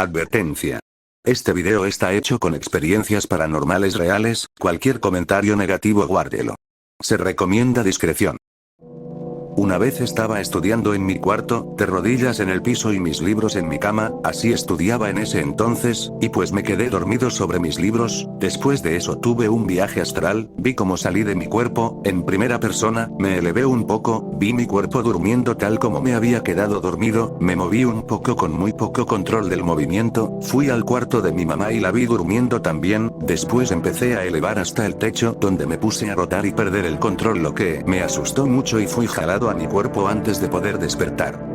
Advertencia. Este video está hecho con experiencias paranormales reales, cualquier comentario negativo guárdelo. Se recomienda discreción. Una vez estaba estudiando en mi cuarto, de rodillas en el piso y mis libros en mi cama, así estudiaba en ese entonces, y pues me quedé dormido sobre mis libros. Después de eso tuve un viaje astral, vi cómo salí de mi cuerpo, en primera persona, me elevé un poco, vi mi cuerpo durmiendo tal como me había quedado dormido, me moví un poco con muy poco control del movimiento, fui al cuarto de mi mamá y la vi durmiendo también, después empecé a elevar hasta el techo, donde me puse a rotar y perder el control, lo que me asustó mucho y fui jalado a mi cuerpo antes de poder despertar.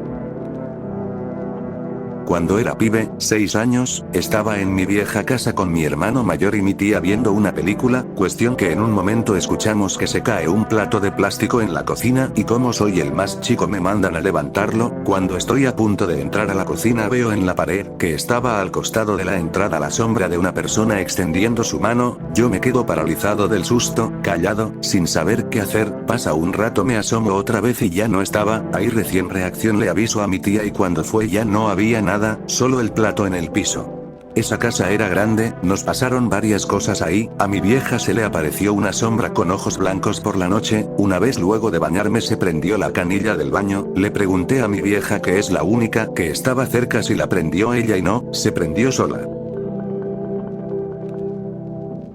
Cuando era pibe, 6 años, estaba en mi vieja casa con mi hermano mayor y mi tía viendo una película, cuestión que en un momento escuchamos que se cae un plato de plástico en la cocina y como soy el más chico me mandan a levantarlo. Cuando estoy a punto de entrar a la cocina veo en la pared, que estaba al costado de la entrada, la sombra de una persona extendiendo su mano. Yo me quedo paralizado del susto, callado, sin saber qué hacer. Pasa un rato, me asomo otra vez y ya no estaba ahí. Recién reacción le aviso a mi tía y cuando fue ya no había nada, solo el plato en el piso. Esa casa era grande, nos pasaron varias cosas ahí. A mi vieja se le apareció una sombra con ojos blancos por la noche. Una vez luego de bañarme se prendió la canilla del baño, le pregunté a mi vieja, que es la única que estaba cerca, si la prendió ella y no, se prendió sola.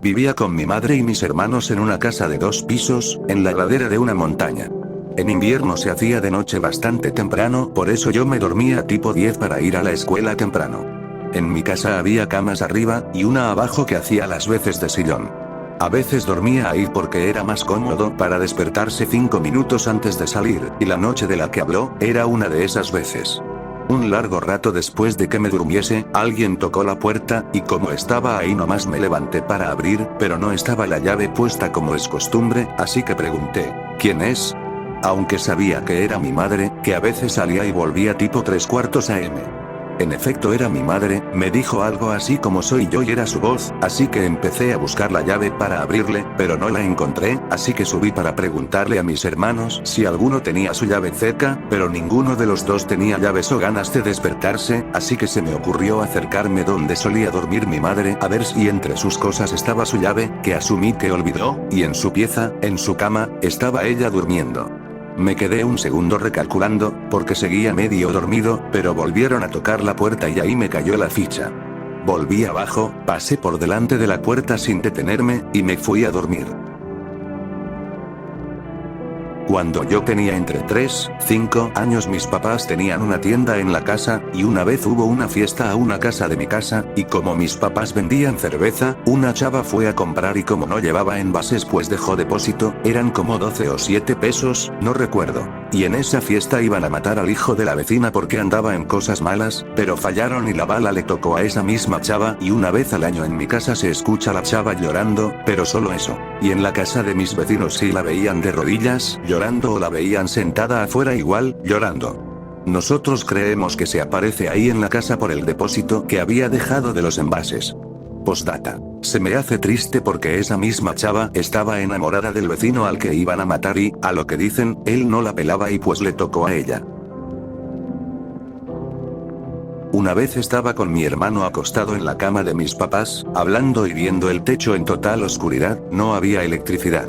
Vivía con mi madre y mis hermanos en una casa de 2 pisos, en la ladera de una montaña. En invierno se hacía de noche bastante temprano, por eso yo me dormía tipo 10 para ir a la escuela temprano. En mi casa había camas arriba, y una abajo que hacía las veces de sillón. A veces dormía ahí porque era más cómodo para despertarse 5 minutos antes de salir, y la noche de la que habló, era una de esas veces. Un largo rato después de que me durmiese, alguien tocó la puerta, y como estaba ahí nomás me levanté para abrir, pero no estaba la llave puesta como es costumbre, así que pregunté, ¿quién es? Aunque sabía que era mi madre, que a veces salía y volvía tipo 3:15 AM. En efecto era mi madre, me dijo algo así como soy yo y era su voz, así que empecé a buscar la llave para abrirle, pero no la encontré, así que subí para preguntarle a mis hermanos si alguno tenía su llave cerca, pero ninguno de los dos tenía llaves o ganas de despertarse, así que se me ocurrió acercarme donde solía dormir mi madre a ver si entre sus cosas estaba su llave, que asumí que olvidó, y en su pieza, en su cama, estaba ella durmiendo. Me quedé un segundo recalculando, porque seguía medio dormido, pero volvieron a tocar la puerta y ahí me cayó la ficha. Volví abajo, pasé por delante de la puerta sin detenerme, y me fui a dormir. Cuando yo tenía entre 3, 5 años mis papás tenían una tienda en la casa, y una vez hubo una fiesta a una casa de mi casa, y como mis papás vendían cerveza, una chava fue a comprar y como no llevaba envases pues dejó depósito, eran como 12 o 7 pesos, no recuerdo. Y en esa fiesta iban a matar al hijo de la vecina porque andaba en cosas malas, pero fallaron y la bala le tocó a esa misma chava, y una vez al año en mi casa se escucha la chava llorando, pero solo eso. Y en la casa de mis vecinos sí la veían de rodillas, llorando, o la veían sentada afuera igual, llorando. Nosotros creemos que se aparece ahí en la casa por el depósito que había dejado de los envases. Postdata. Se me hace triste porque esa misma chava estaba enamorada del vecino al que iban a matar y, a lo que dicen, él no la pelaba y pues le tocó a ella. Una vez estaba con mi hermano acostado en la cama de mis papás, hablando y viendo el techo en total oscuridad, no había electricidad.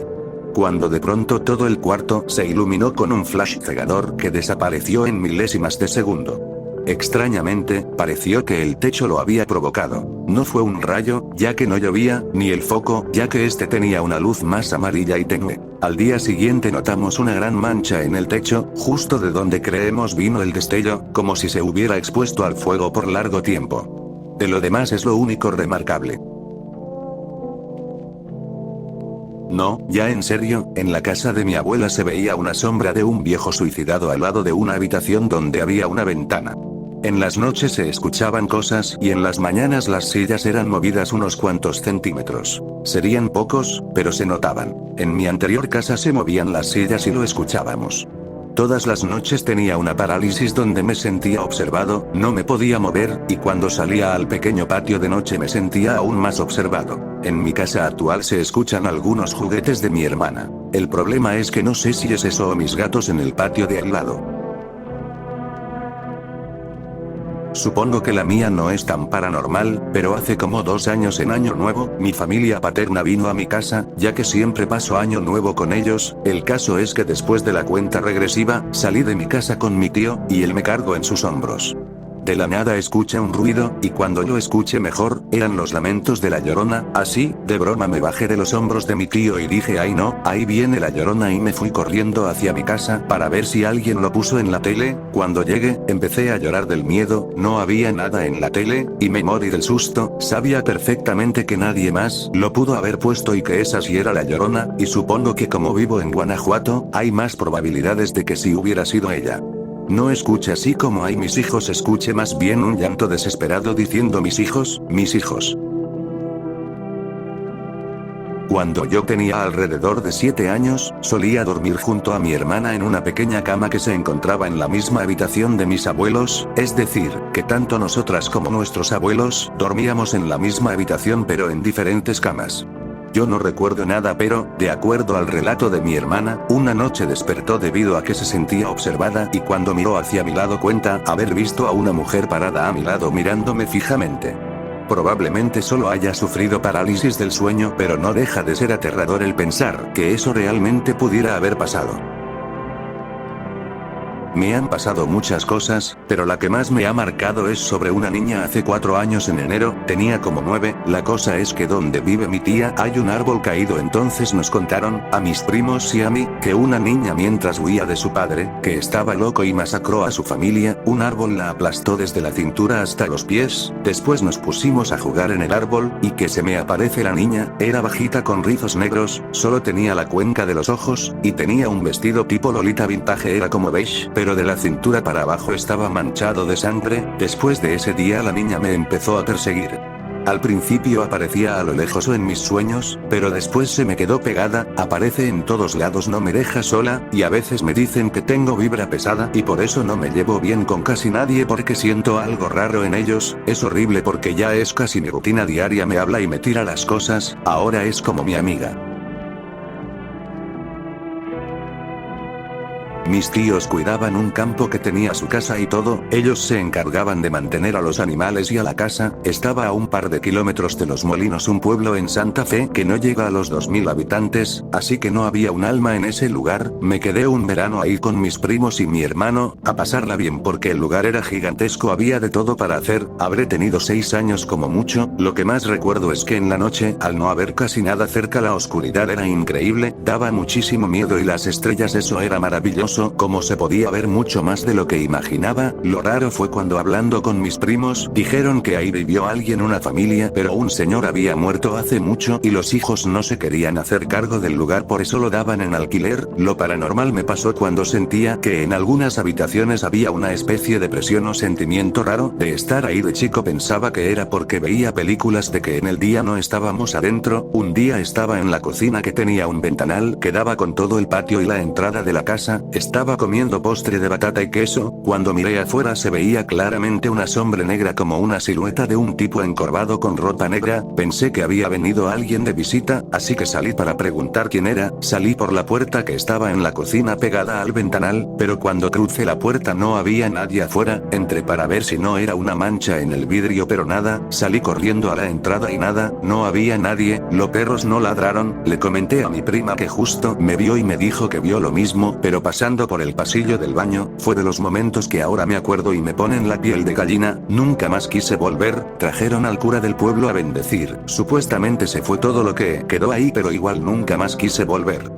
Cuando de pronto todo el cuarto se iluminó con un flash cegador que desapareció en milésimas de segundo. Extrañamente, pareció que el techo lo había provocado. No fue un rayo, ya que no llovía, ni el foco, ya que este tenía una luz más amarilla y tenue. Al día siguiente notamos una gran mancha en el techo, justo de donde creemos vino el destello, como si se hubiera expuesto al fuego por largo tiempo. De lo demás es lo único remarcable. No, ya en serio, en la casa de mi abuela se veía una sombra de un viejo suicidado al lado de una habitación donde había una ventana. En las noches se escuchaban cosas y en las mañanas las sillas eran movidas unos cuantos centímetros. Serían pocos, pero se notaban. En mi anterior casa se movían las sillas y lo escuchábamos. Todas las noches tenía una parálisis donde me sentía observado, no me podía mover, y cuando salía al pequeño patio de noche me sentía aún más observado. En mi casa actual se escuchan algunos juguetes de mi hermana. El problema es que no sé si es eso o mis gatos en el patio de al lado. Supongo que la mía no es tan paranormal, pero hace como 2 años en Año Nuevo, mi familia paterna vino a mi casa, ya que siempre paso Año Nuevo con ellos. El caso es que después de la cuenta regresiva, salí de mi casa con mi tío, y él me cargó en sus hombros. De la nada escuché un ruido, y cuando lo escuché mejor, eran los lamentos de la Llorona. Así, de broma me bajé de los hombros de mi tío y dije ay no, ahí viene la Llorona, y me fui corriendo hacia mi casa para ver si alguien lo puso en la tele. Cuando llegué, empecé a llorar del miedo, no había nada en la tele, y me morí del susto. Sabía perfectamente que nadie más lo pudo haber puesto y que esa sí era la Llorona, y supongo que como vivo en Guanajuato, hay más probabilidades de que sí hubiera sido ella. No escuche así como hay mis hijos, escuche más bien un llanto desesperado diciendo mis hijos, mis hijos. Cuando yo tenía alrededor de 7 años, solía dormir junto a mi hermana en una pequeña cama que se encontraba en la misma habitación de mis abuelos, es decir, que tanto nosotras como nuestros abuelos, dormíamos en la misma habitación pero en diferentes camas. Yo no recuerdo nada pero, de acuerdo al relato de mi hermana, una noche despertó debido a que se sentía observada y cuando miró hacia mi lado cuenta haber visto a una mujer parada a mi lado mirándome fijamente. Probablemente solo haya sufrido parálisis del sueño, pero no deja de ser aterrador el pensar que eso realmente pudiera haber pasado. Me han pasado muchas cosas, pero la que más me ha marcado es sobre una niña hace 4 años en enero, tenía como 9, la cosa es que donde vive mi tía hay un árbol caído, entonces nos contaron, a mis primos y a mí, que una niña mientras huía de su padre, que estaba loco y masacró a su familia, un árbol la aplastó desde la cintura hasta los pies, después nos pusimos a jugar en el árbol, y que se me aparece la niña, era bajita con rizos negros, solo tenía la cuenca de los ojos, y tenía un vestido tipo Lolita vintage, era como beige, pero de la cintura para abajo estaba manchado de sangre. Después de ese día la niña me empezó a perseguir. Al principio aparecía a lo lejos o en mis sueños, pero después se me quedó pegada, aparece en todos lados, no me deja sola, y a veces me dicen que tengo vibra pesada y por eso no me llevo bien con casi nadie porque siento algo raro en ellos. Es horrible porque ya es casi mi rutina diaria, me habla y me tira las cosas, ahora es como mi amiga. Mis tíos cuidaban un campo que tenía su casa y todo, ellos se encargaban de mantener a los animales y a la casa, estaba a un par de kilómetros de Los Molinos, un pueblo en Santa Fe que no llega a los 2000 habitantes, así que no había un alma en ese lugar. Me quedé un verano ahí con mis primos y mi hermano, a pasarla bien porque el lugar era gigantesco, había de todo para hacer, habré tenido 6 años como mucho, lo que más recuerdo es que en la noche, al no haber casi nada cerca, la oscuridad era increíble, daba muchísimo miedo y las estrellas, eso era maravilloso. Como se podía ver mucho más de lo que imaginaba. Lo raro fue cuando hablando con mis primos, dijeron que ahí vivió alguien, una familia, pero un señor había muerto hace mucho y los hijos no se querían hacer cargo del lugar, por eso lo daban en alquiler. Lo paranormal me pasó cuando sentía que en algunas habitaciones había una especie de presión o sentimiento raro de estar ahí. De chico pensaba que era porque veía películas de que en el día no estábamos adentro. Un día estaba en la cocina que tenía un ventanal que daba con todo el patio y la entrada de la casa. Estaba comiendo postre de batata y queso, cuando miré afuera se veía claramente una sombra negra como una silueta de un tipo encorvado con ropa negra. Pensé que había venido alguien de visita, así que salí para preguntar quién era. Salí por la puerta que estaba en la cocina pegada al ventanal, pero cuando crucé la puerta no había nadie afuera. Entré para ver si no era una mancha en el vidrio, pero nada. Salí corriendo a la entrada y nada, no había nadie. Los perros no ladraron. Le comenté a mi prima que justo me vio y me dijo que vio lo mismo, pero pasando por el pasillo del baño, fue de los momentos que ahora me acuerdo y me ponen la piel de gallina. Nunca más quise volver. Trajeron al cura del pueblo a bendecir, supuestamente se fue todo lo que quedó ahí, pero igual nunca más quise volver.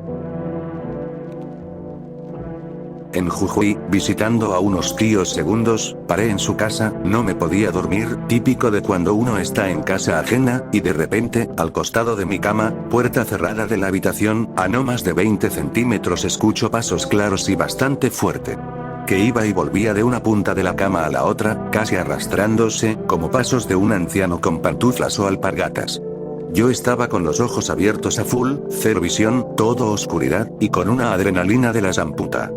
En Jujuy, visitando a unos tíos segundos, paré en su casa, no me podía dormir, típico de cuando uno está en casa ajena, y de repente, al costado de mi cama, puerta cerrada de la habitación, a no más de 20 centímetros escucho pasos claros y bastante fuerte. Que iba y volvía de una punta de la cama a la otra, casi arrastrándose, como pasos de un anciano con pantuflas o alpargatas. Yo estaba con los ojos abiertos a full, cero visión, todo oscuridad, y con una adrenalina de las amputa.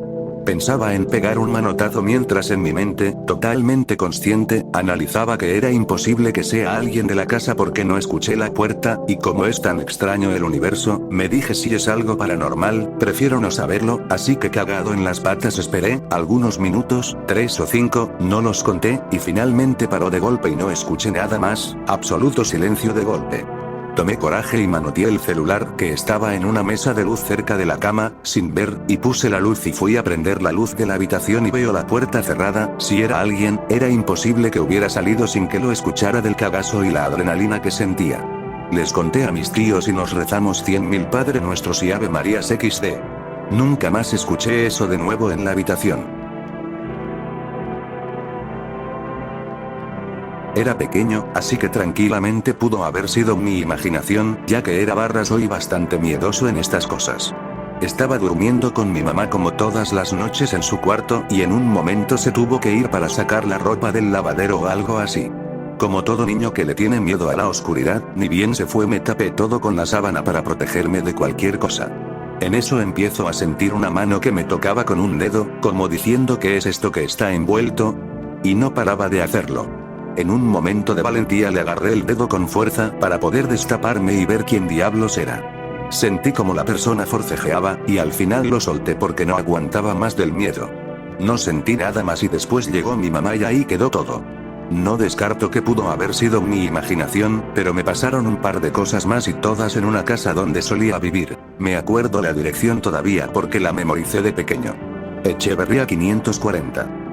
Pensaba en pegar un manotazo mientras en mi mente, totalmente consciente, analizaba que era imposible que sea alguien de la casa porque no escuché la puerta, y como es tan extraño el universo, me dije si es algo paranormal, prefiero no saberlo, así que cagado en las patas esperé, algunos minutos, 3 o 5, no los conté, y finalmente paró de golpe y no escuché nada más, absoluto silencio de golpe. Tomé coraje y manoteé el celular que estaba en una mesa de luz cerca de la cama, sin ver, y puse la luz y fui a prender la luz de la habitación y veo la puerta cerrada. Si era alguien, era imposible que hubiera salido sin que lo escuchara del cagazo y la adrenalina que sentía. Les conté a mis tíos y nos rezamos 100.000 Padre Nuestros y Ave Marías XD. Nunca más escuché eso de nuevo en la habitación. Era pequeño, así que tranquilamente pudo haber sido mi imaginación, ya que soy bastante miedoso en estas cosas. Estaba durmiendo con mi mamá como todas las noches en su cuarto y en un momento se tuvo que ir para sacar la ropa del lavadero o algo así. Como todo niño que le tiene miedo a la oscuridad, ni bien se fue me tapé todo con la sábana para protegerme de cualquier cosa. En eso empiezo a sentir una mano que me tocaba con un dedo, como diciendo ¿qué es esto que está envuelto? Y no paraba de hacerlo. En un momento de valentía le agarré el dedo con fuerza para poder destaparme y ver quién diablos era. Sentí como la persona forcejeaba, y al final lo solté porque no aguantaba más del miedo. No sentí nada más y después llegó mi mamá y ahí quedó todo. No descarto que pudo haber sido mi imaginación, pero me pasaron un par de cosas más y todas en una casa donde solía vivir. Me acuerdo la dirección todavía porque la memoricé de pequeño. Echeverría 540.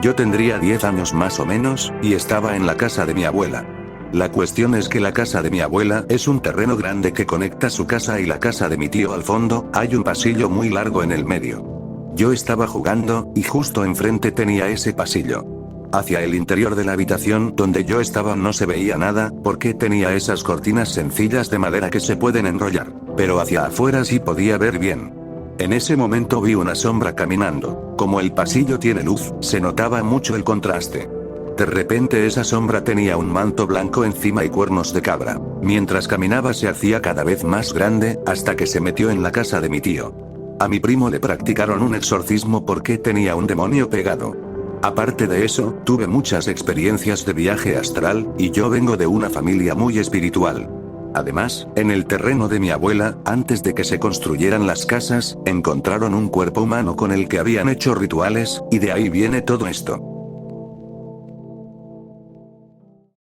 Yo tendría 10 años más o menos, y estaba en la casa de mi abuela. La cuestión es que la casa de mi abuela es un terreno grande que conecta su casa y la casa de mi tío al fondo, hay un pasillo muy largo en el medio. Yo estaba jugando, y justo enfrente tenía ese pasillo. Hacia el interior de la habitación donde yo estaba no se veía nada, porque tenía esas cortinas sencillas de madera que se pueden enrollar, pero hacia afuera sí podía ver bien. En ese momento vi una sombra caminando. Como el pasillo tiene luz, se notaba mucho el contraste. De repente esa sombra tenía un manto blanco encima y cuernos de cabra. Mientras caminaba se hacía cada vez más grande, hasta que se metió en la casa de mi tío. A mi primo le practicaron un exorcismo porque tenía un demonio pegado. Aparte de eso, tuve muchas experiencias de viaje astral, y yo vengo de una familia muy espiritual. Además, en el terreno de mi abuela, antes de que se construyeran las casas, encontraron un cuerpo humano con el que habían hecho rituales, y de ahí viene todo esto.